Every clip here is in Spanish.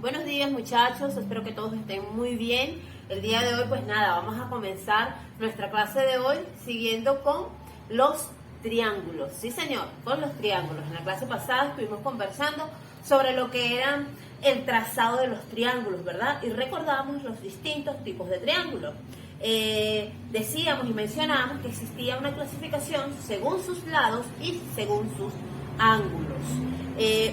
Buenos días muchachos, espero que todos estén muy bien. El día de hoy pues nada, vamos a comenzar nuestra clase de hoy siguiendo con los triángulos. Sí señor, con los triángulos. En la clase pasada estuvimos conversando sobre lo que eran el trazado de los triángulos, ¿verdad? Y recordamos los distintos tipos de triángulos. Decíamos y mencionamos que existía una clasificación según sus lados y según sus ángulos.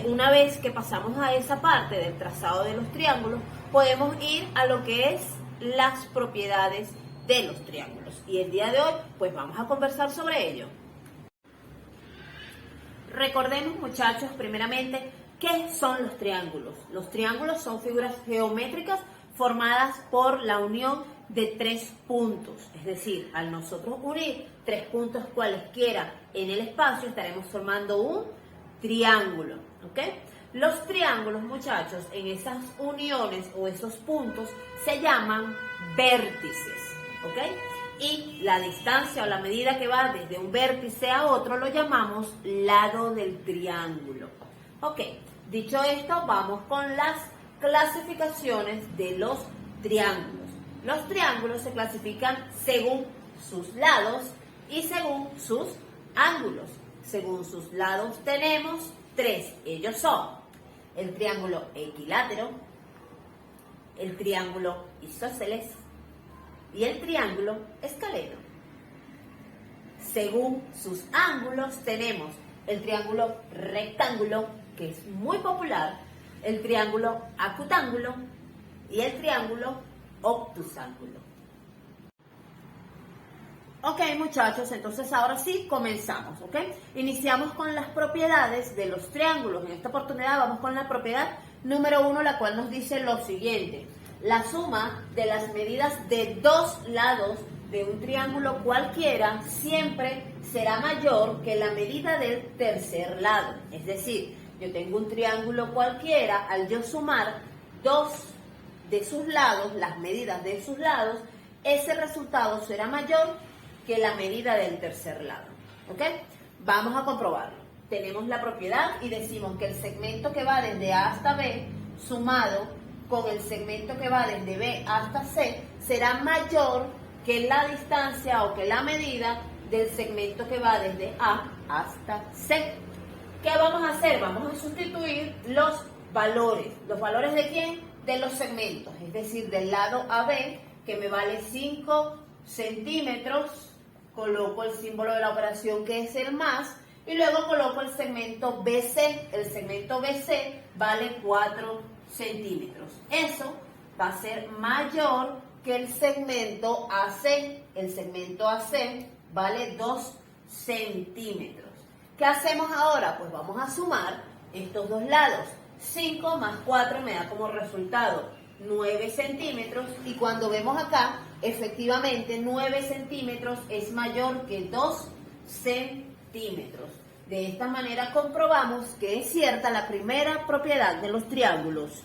Una vez que pasamos a esa parte del trazado de los triángulos, podemos ir a lo que es las propiedades de los triángulos. Y el día de hoy, pues vamos a conversar sobre ello. Recordemos, muchachos, primeramente, ¿qué son los triángulos? Los triángulos son figuras geométricas formadas por la unión de tres puntos. Es decir, al nosotros unir tres puntos cualesquiera en el espacio, estaremos formando un triángulo, ¿ok? Los triángulos, muchachos, en esas uniones o esos puntos se llaman vértices, ¿ok? Y la distancia o la medida que va desde un vértice a otro lo llamamos lado del triángulo, ¿ok? Dicho esto, vamos con las clasificaciones de los triángulos. Los triángulos se clasifican según sus lados y según sus ángulos. Según sus lados tenemos tres. Ellos son el triángulo equilátero, el triángulo isósceles y el triángulo escaleno. Según sus ángulos tenemos el triángulo rectángulo, que es muy popular, el triángulo acutángulo y el triángulo obtusángulo. Ok, muchachos, entonces ahora sí comenzamos, ¿ok? Iniciamos con las propiedades de los triángulos. En esta oportunidad vamos con la propiedad número 1, la cual nos dice lo siguiente. La suma de las medidas de dos lados de un triángulo cualquiera siempre será mayor que la medida del tercer lado. Es decir, yo tengo un triángulo cualquiera, al yo sumar dos de sus lados, las medidas de sus lados, ese resultado será mayor que la medida del tercer lado, ¿ok? Vamos a comprobarlo. Tenemos la propiedad y decimos que el segmento que va desde A hasta B sumado con el segmento que va desde B hasta C será mayor que la distancia o que la medida del segmento que va desde A hasta C. ¿Qué vamos a hacer? Vamos a sustituir los valores. ¿Los valores de quién? De los segmentos, es decir, del lado AB, que me vale 5 centímetros, coloco el símbolo de la operación que es el más, y luego coloco el segmento BC. El segmento BC vale 4 centímetros. Eso va a ser mayor que el segmento AC. El segmento AC vale 2 centímetros. ¿Qué hacemos ahora? Pues vamos a sumar estos dos lados. 5 más 4 me da como resultado 9 centímetros, y cuando vemos acá, efectivamente 9 centímetros es mayor que 2 centímetros. De esta manera comprobamos que es cierta la primera propiedad de los triángulos.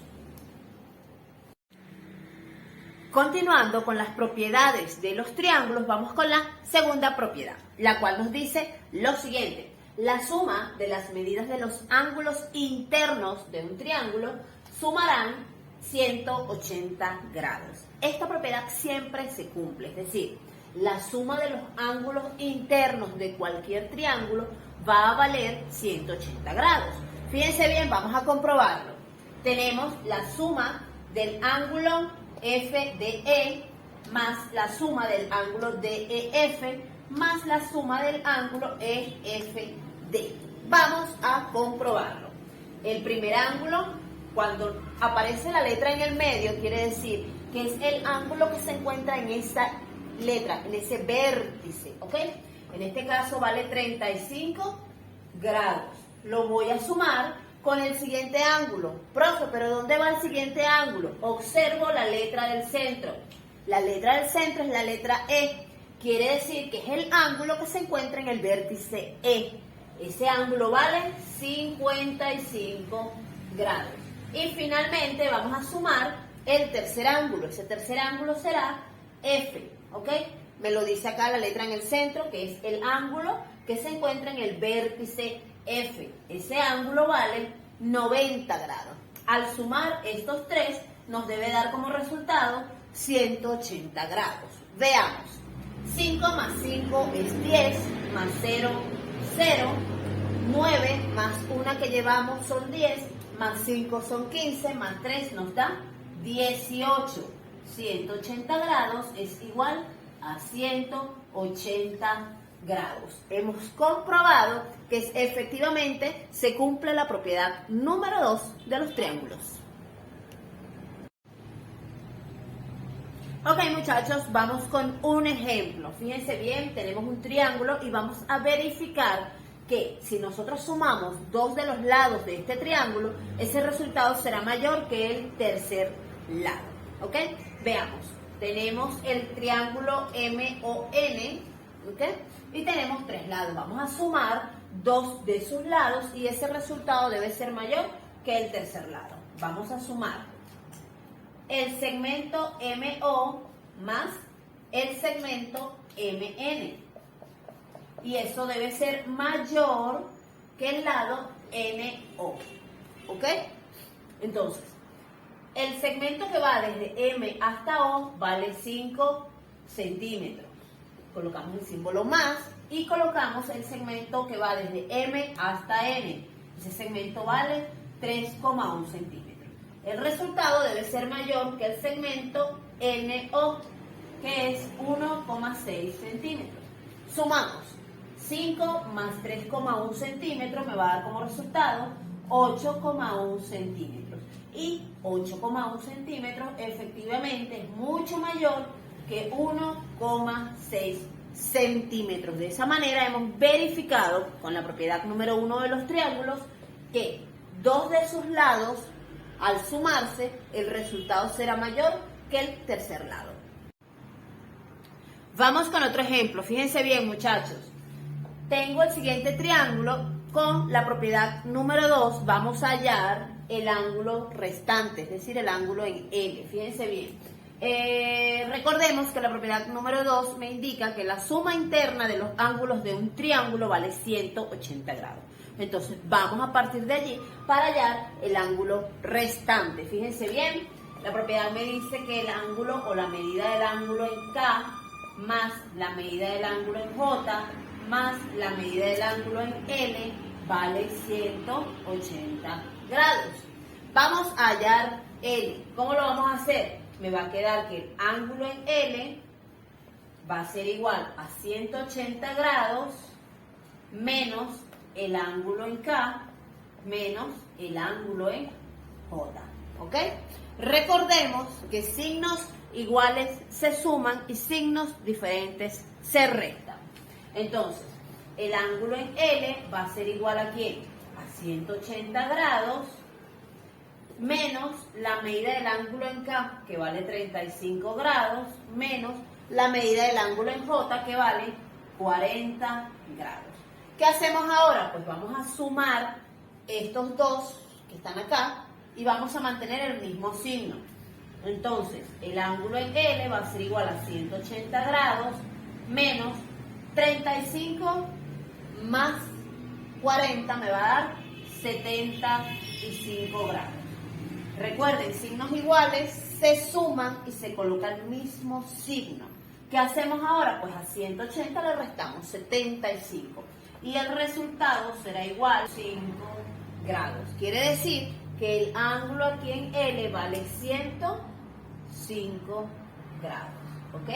Continuando con las propiedades de los triángulos, vamos con la segunda propiedad, la cual nos dice lo siguiente. La suma de las medidas de los ángulos internos de un triángulo sumarán 180 grados. Esta propiedad siempre se cumple, es decir, la suma de los ángulos internos de cualquier triángulo va a valer 180 grados. Fíjense bien, vamos a comprobarlo. Tenemos la suma del ángulo FDE más la suma del ángulo DEF más la suma del ángulo EFD. Vamos a comprobarlo. El primer ángulo, cuando aparece la letra en el medio, quiere decir que es el ángulo que se encuentra en esa letra, en ese vértice, ¿ok? En este caso vale 35 grados. Lo voy a sumar con el siguiente ángulo. Profe, ¿pero dónde va el siguiente ángulo? Observo la letra del centro. La letra del centro es la letra E. Quiere decir que es el ángulo que se encuentra en el vértice E. Ese ángulo vale 55 grados. Y finalmente vamos a sumar el tercer ángulo. Ese tercer ángulo será F, ¿ok? Me lo dice acá la letra en el centro, que es el ángulo que se encuentra en el vértice F. Ese ángulo vale 90 grados. Al sumar estos tres, nos debe dar como resultado 180 grados. Veamos. 5 más 5 es 10, más 0, 0. 9 más 1 que llevamos son 10, más 5 son 15, más 3 nos da 18. 180 grados es igual a 180 grados. Hemos comprobado que efectivamente se cumple la propiedad número 2 de los triángulos. Ok, muchachos, vamos con un ejemplo. Fíjense bien, tenemos un triángulo y vamos a verificar que si nosotros sumamos dos de los lados de este triángulo, ese resultado será mayor que el tercer lado. ¿Ok? Veamos. Tenemos el triángulo MON, ¿ok? Y tenemos tres lados. Vamos a sumar dos de sus lados y ese resultado debe ser mayor que el tercer lado. Vamos a sumar el segmento MO más el segmento MN. Y eso debe ser mayor que el lado NO. ¿Ok? Entonces, el segmento que va desde M hasta O vale 5 centímetros. Colocamos el símbolo más y colocamos el segmento que va desde M hasta N. Ese segmento vale 3,1 centímetros. El resultado debe ser mayor que el segmento NO, que es 1,6 centímetros. Sumamos 5 más 3,1 centímetros me va a dar como resultado 8,1 centímetros. Y 8,1 centímetros efectivamente es mucho mayor que 1,6 centímetros. De esa manera hemos verificado con la propiedad número 1 de los triángulos que dos de sus lados, al sumarse, el resultado será mayor que el tercer lado. Vamos con otro ejemplo. Fíjense bien, muchachos. Tengo el siguiente triángulo con la propiedad número 2. Vamos a hallar el ángulo restante, es decir, el ángulo en L. Fíjense bien. Recordemos que la propiedad número 2 me indica que la suma interna de los ángulos de un triángulo vale 180 grados. Entonces, vamos a partir de allí para hallar el ángulo restante. Fíjense bien, la propiedad me dice que el ángulo o la medida del ángulo en K más la medida del ángulo en J más la medida del ángulo en L vale 180 grados. Vamos a hallar L. ¿Cómo lo vamos a hacer? Me va a quedar que el ángulo en L va a ser igual a 180 grados menos el ángulo en K menos el ángulo en J. ¿Ok? Recordemos que signos iguales se suman y signos diferentes se restan. Entonces, el ángulo en L va a ser igual a ¿quién? A 180 grados menos la medida del ángulo en K, que vale 35 grados, menos la medida del ángulo en J, que vale 40 grados. ¿Qué hacemos ahora? Pues vamos a sumar estos dos que están acá y vamos a mantener el mismo signo. Entonces, el ángulo en L va a ser igual a 180 grados menos 35 más 40 me va a dar 75 grados. Recuerden, signos iguales se suman y se coloca el mismo signo. ¿Qué hacemos ahora? Pues a 180 le restamos 75 y el resultado será igual a 5 grados. Quiere decir que el ángulo aquí en L vale 105 grados. ¿Ok?